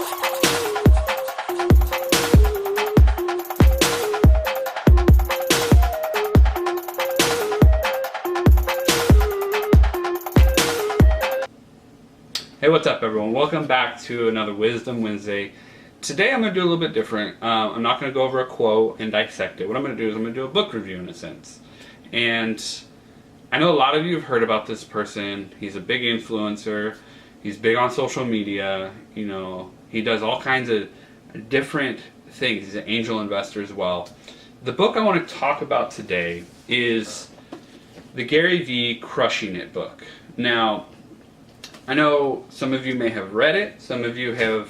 Hey, what's up everyone? Welcome back to another Wisdom Wednesday. Today I'm going to do a little bit different. I'm not going to go over a quote and dissect it. What I'm going to do is I'm going to do a book review in a sense. And I know a lot of you have heard about this person. He's a big influencer. He's big on social media. You know, he does all kinds of different things. He's an angel investor as well. The book I want to talk about today is the Gary V Crushing It book. Now, I know some of you may have read it, some of you have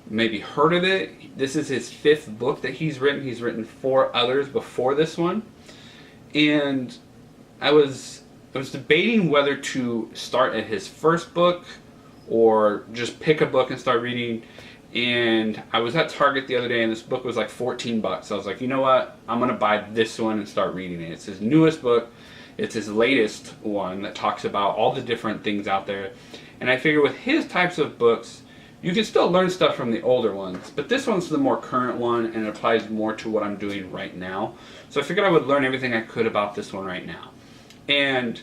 maybe heard of it. This is his 5th book that he's written. He's written 4 others before this one. And I was debating whether to start at his first book or just pick a book and start reading. And I was at Target the other day and this book was like $14. So I was like, you know what? I'm going to buy this one and start reading it. It's his newest book. It's his latest one that talks about all the different things out there. And I figure with his types of books, you can still learn stuff from the older ones, but this one's the more current one and it applies more to what I'm doing right now. So I figured I would learn everything I could about this one right now. And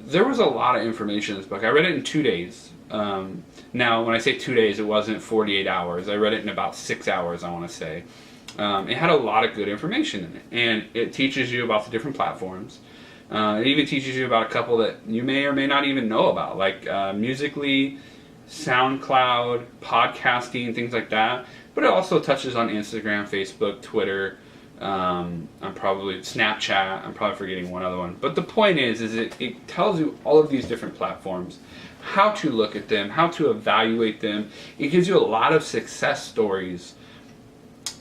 there was a lot of information in this book. I read it in 2 days. Now, when I say 2 days, it wasn't 48 hours. I read it in about 6 hours, I want to say. It had a lot of good information in it, and it teaches you about the different platforms. It even teaches you about a couple that you may or may not even know about, like Musical.ly, SoundCloud, podcasting, things like that. But it also touches on Instagram, Facebook, Twitter, I'm probably Snapchat. I'm probably forgetting one other one. But the point is it tells you all of these different platforms, how to look at them, how to evaluate them. It gives you a lot of success stories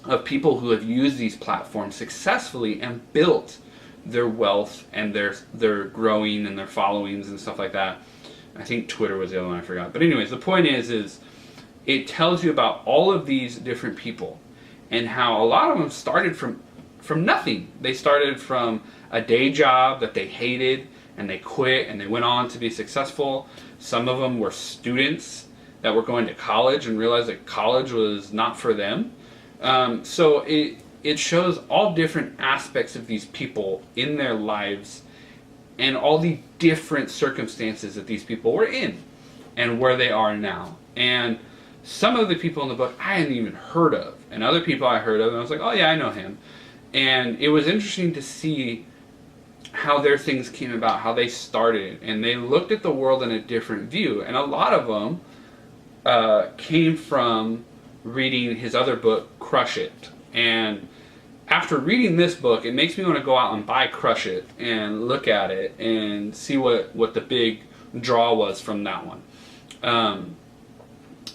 of people who have used these platforms successfully and built their wealth and their growing and their followings and stuff like that. I think Twitter was the other one I forgot. But anyways, the point is it tells you about all of these different people and how a lot of them started from nothing. They started from a day job that they hated and they quit and they went on to be successful. Some of them were students that were going to college and realized that college was not for them. So it shows all different aspects of these people in their lives and all the different circumstances that these people were in and where they are now. And some of the people in the book I hadn't even heard of, and other people I heard of, and I was like, oh yeah, I know him. And it was interesting to see how their things came about, how they started, and they looked at the world in a different view. And a lot of them came from reading his other book, Crush It. And after reading this book, it makes me want to go out and buy Crush It and look at it and see what the big draw was from that one.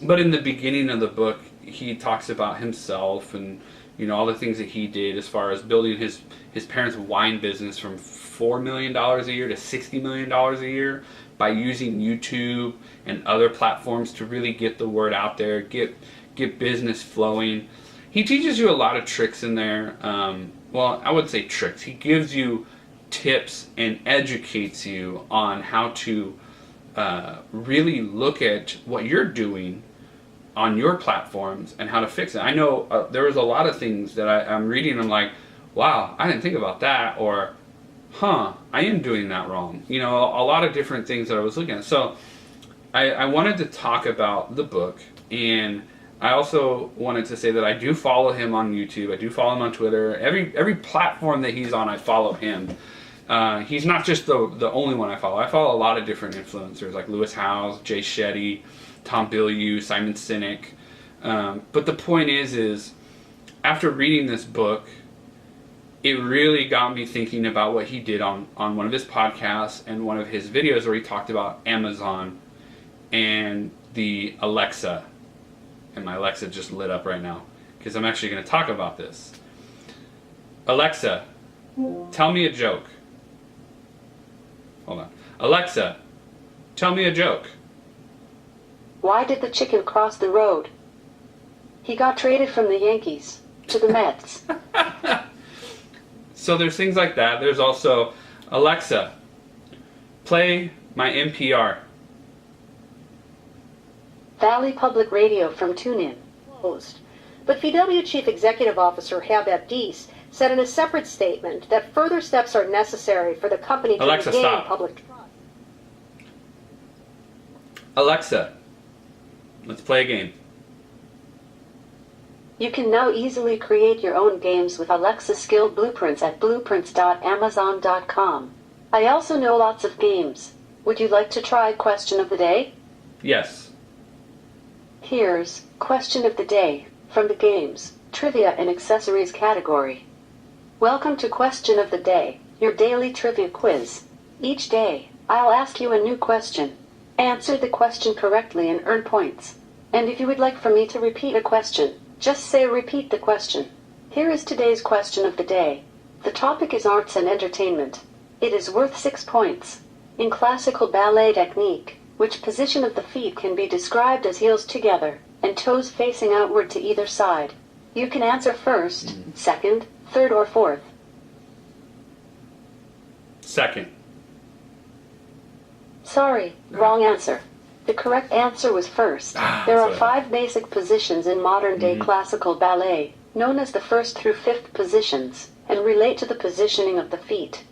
But in the beginning of the book, he talks about himself and all the things that he did as far as building his parents' wine business from $4 million a year to $60 million a year by using YouTube and other platforms to really get the word out there, get business flowing. He teaches you a lot of tricks in there. Well, I wouldn't say tricks. He gives you tips and educates you on how to really look at what you're doing on your platforms and how to fix it. I know there was a lot of things that I'm reading and I'm like, wow, I didn't think about that, or I am doing that wrong. A lot of different things that I was looking at. So I wanted to talk about the book, and I also wanted to say that I do follow him on YouTube. I do follow him on Twitter. Every platform that he's on, I follow him. He's not just the only one I follow. I follow a lot of different influencers like Lewis Howes, Jay Shetty, Tom Bilyeu, Simon Sinek. But the point is after reading this book, it really got me thinking about what he did on one of his podcasts and one of his videos where he talked about Amazon and the Alexa. And my Alexa just lit up right now because I'm actually going to talk about this. Alexa, tell me a joke. Hold on. Alexa, tell me a joke. Why did the chicken cross the road? He got traded from the Yankees to the Mets. So there's things like that. There's also, Alexa, play my NPR. Valley Public Radio from TuneIn. Closed. But VW Chief Executive Officer Habib Dees said in a separate statement that further steps are necessary for the company to Alexa, regain stop. public trust. Alexa, let's play a game. You can now easily create your own games with Alexa skill blueprints at blueprints.amazon.com. I also know lots of games. Would you like to try question of the day? Yes. Here's question of the day from the games, trivia and accessories category. Welcome to question of the day, your daily trivia quiz. Each day, I'll ask you a new question. Answer the question correctly and earn points. And if you would like for me to repeat a question, just say repeat the question. Here is today's question of the day. The topic is arts and entertainment. It is worth 6 points. In classical ballet technique, which position of the feet can be described as heels together and toes facing outward to either side? You can answer first, second, third, or fourth. Second. Sorry, wrong answer. The correct answer was first. There are 5 basic positions in modern-day classical ballet, known as the first through 5th positions, and relate to the positioning of the feet.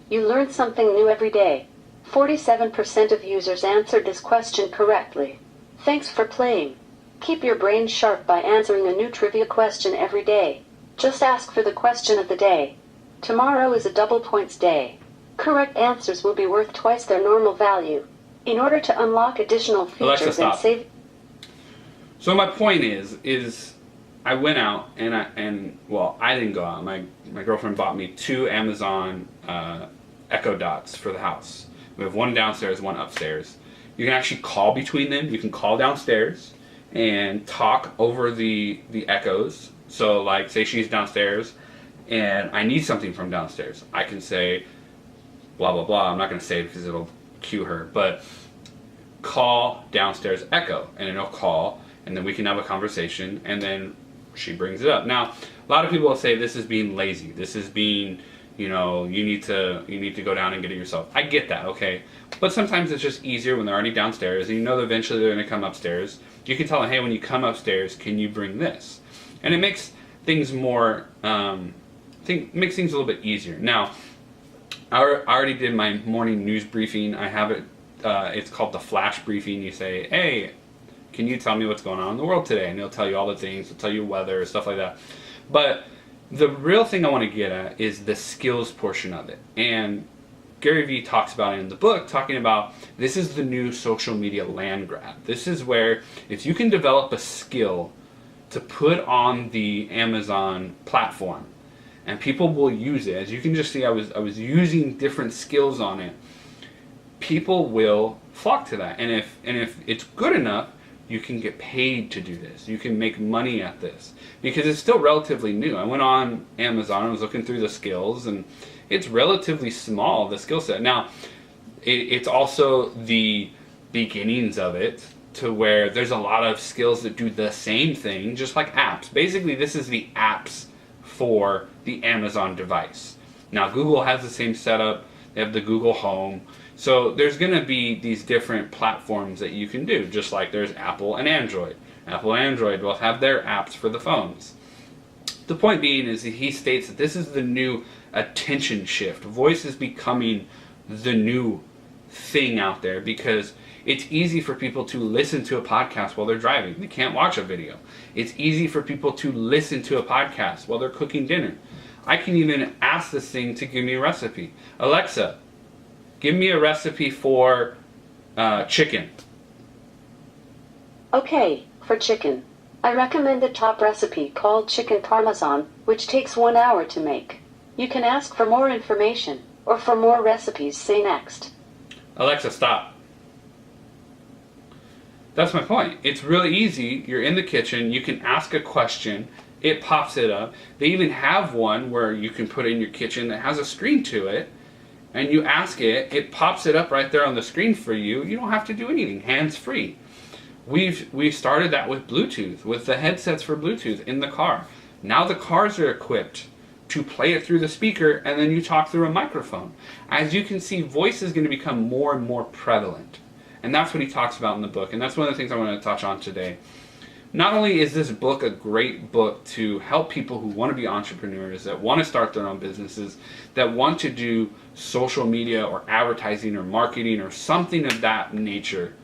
You learn something new every day. 47% of users answered this question correctly. Thanks for playing. Keep your brain sharp by answering a new trivia question every day. Just ask for the question of the day. Tomorrow is a double points day. Correct answers will be worth twice their normal value. In order to unlock additional Alexa, features stop. and save... So my point is I went out and I didn't go out. My girlfriend bought me 2 Amazon Echo Dots for the house. We have one downstairs, one upstairs. You can actually call between them. You can call downstairs and talk over the echoes. So like say she's downstairs and I need something from downstairs. I can say blah blah blah. I'm not going to say it because it'll cue her, but call downstairs echo and it'll call and then we can have a conversation and then she brings it up. Now a lot of people will say this is being lazy, this is being, you need to go down and get it yourself. I get that, okay, but sometimes it's just easier when they're already downstairs and that eventually they're going to come upstairs. You can tell them, hey, when you come upstairs, can you bring this? And it makes things more makes things a little bit easier. Now I already did my morning news briefing. I have it, it's called the flash briefing. You say, hey, can you tell me what's going on in the world today? And it'll tell you all the things, it'll tell you weather, stuff like that. But the real thing I want to get at is the skills portion of it. And Gary Vee talks about it in the book, talking about this is the new social media land grab. This is where if you can develop a skill to put on the Amazon platform, and people will use it. As you can just see, I was using different skills on it. People will flock to that, and if it's good enough, you can get paid to do this. You can make money at this because it's still relatively new. I went on Amazon, I was looking through the skills, and it's relatively small, the skill set. Now, it's also the beginnings of it to where there's a lot of skills that do the same thing, just like apps. Basically, this is the apps for the Amazon device. Now Google has the same setup. They have the Google Home. So there's going to be these different platforms that you can do, just like there's Apple and Android. Apple and Android both have their apps for the phones. The point being is that he states that this is the new attention shift. Voice is becoming the new thing out there because it's easy for people to listen to a podcast while they're driving. They can't watch a video. It's easy for people to listen to a podcast while they're cooking dinner. I can even ask this thing to give me a recipe. Alexa, give me a recipe for chicken. Okay, for chicken. I recommend a top recipe called chicken parmesan, which takes 1 hour to make. You can ask for more information, or for more recipes, say next. Alexa, stop. That's my point. It's really easy. You're in the kitchen. You can ask a question. It pops it up. They even have one where you can put in your kitchen that has a screen to it. And you ask it. It pops it up right there on the screen for you. You don't have to do anything. Hands-free. We've started that with Bluetooth, with the headsets for Bluetooth in the car. Now the cars are equipped to play it through the speaker, and then you talk through a microphone. As you can see, voice is going to become more and more prevalent. And that's what he talks about in the book. And that's one of the things I want to touch on today. Not only is this book a great book to help people who want to be entrepreneurs, that want to start their own businesses, that want to do social media or advertising or marketing or something of that nature,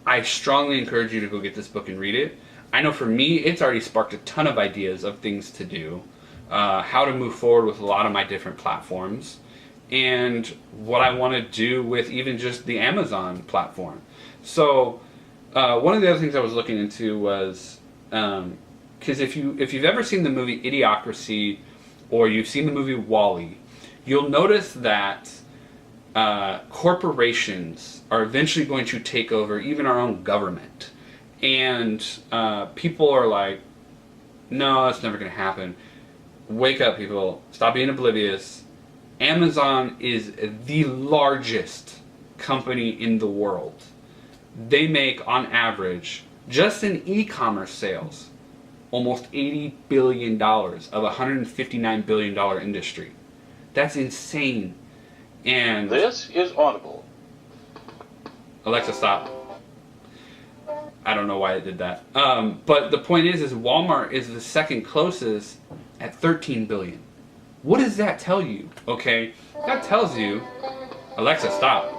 I strongly encourage you to go get this book and read it. I know for me, it's already sparked a ton of ideas of things to do, how to move forward with a lot of my different platforms, and what I want to do with even just the Amazon platform. So one of the other things I was looking into was, because if you've ever seen the movie Idiocracy or you've seen the movie WALL-E, you'll notice that corporations are eventually going to take over even our own government. And people are like, no, it's never going to happen. Wake up, people. Stop being oblivious. Amazon is the largest company in the world. They make, on average, just in e-commerce sales, almost $80 billion of a $159 billion industry. That's insane. And This is Audible. Alexa, stop. I don't know why it did that. But the point is Walmart is the second closest at $13 billion. What does that tell you? Okay, that tells you, Alexa, stop.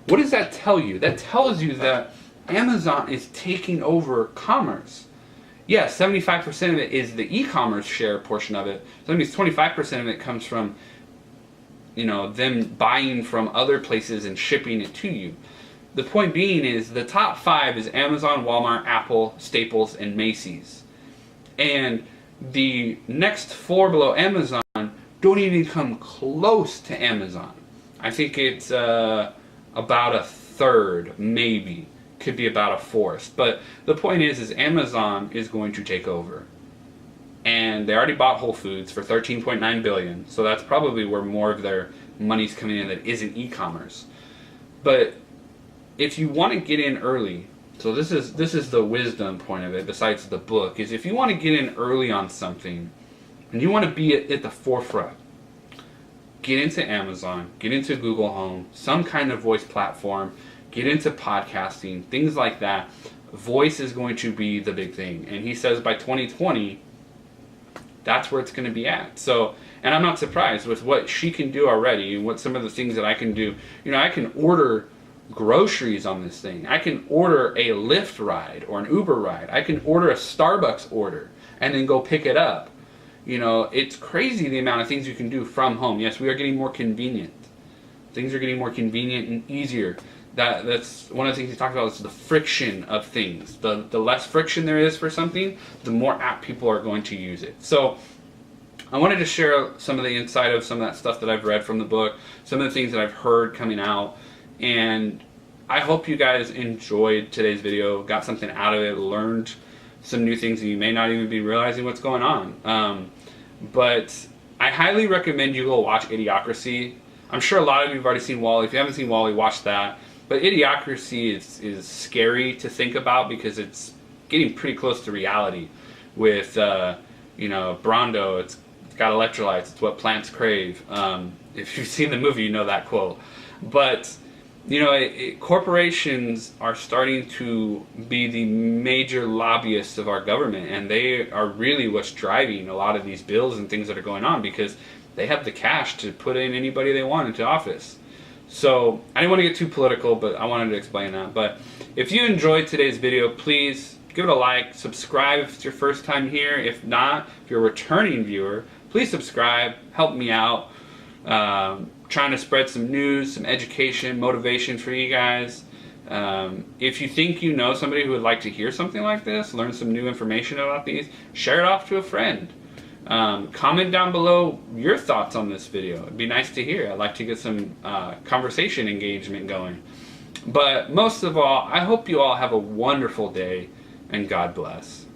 What does that tell you? That tells you that Amazon is taking over commerce. Yes, 75% of it is the e-commerce share portion of it. So that means 25% of it comes from, them buying from other places and shipping it to you. The point being is the top 5 is Amazon, Walmart, Apple, Staples, and Macy's. And the next 4 below Amazon don't even come close to Amazon. I think it's about a third, maybe. Could be about a fourth. But the point is Amazon is going to take over. And they already bought Whole Foods for $13.9 billion. So that's probably where more of their money's coming in that isn't e-commerce. But if you want to get in early, so this is the wisdom point of it, besides the book, is if you want to get in early on something, and you want to be at the forefront, get into Amazon, get into Google Home, some kind of voice platform, get into podcasting, things like that. Voice is going to be the big thing. And he says by 2020, that's where it's going to be at. So, and I'm not surprised with what she can do already and what some of the things that I can do. I can order groceries on this thing. I can order a Lyft ride or an Uber ride. I can order a Starbucks order and then go pick it up. It's crazy the amount of things you can do from home. Yes, we are getting more convenient. Things are getting more convenient and easier. That's one of the things he talked about is the friction of things. The less friction there is for something, the more apt people are going to use it. So I wanted to share some of the insight of some of that stuff that I've read from the book, some of the things that I've heard coming out, and I hope you guys enjoyed today's video, got something out of it, learned some new things, and you may not even be realizing what's going on. But I highly recommend you go watch Idiocracy. I'm sure a lot of you have already seen WALL-E. If you haven't seen WALL-E, watch that. But Idiocracy is scary to think about because it's getting pretty close to reality. With Brondo, it's got electrolytes. It's what plants crave. If you've seen the movie, you know that quote. But corporations are starting to be the major lobbyists of our government, and they are really what's driving a lot of these bills and things that are going on because they have the cash to put in anybody they want into office. So I didn't want to get too political, but I wanted to explain that. But if you enjoyed today's video, please give it a like, subscribe if it's your first time here. If not, if you're a returning viewer, please subscribe, help me out. Trying to spread some news, some education, motivation for you guys. If you think you know somebody who would like to hear something like this, learn some new information about these, share it off to a friend. Comment down below your thoughts on this video. It'd be nice to hear. I'd like to get some conversation engagement going. But most of all, I hope you all have a wonderful day, and God bless.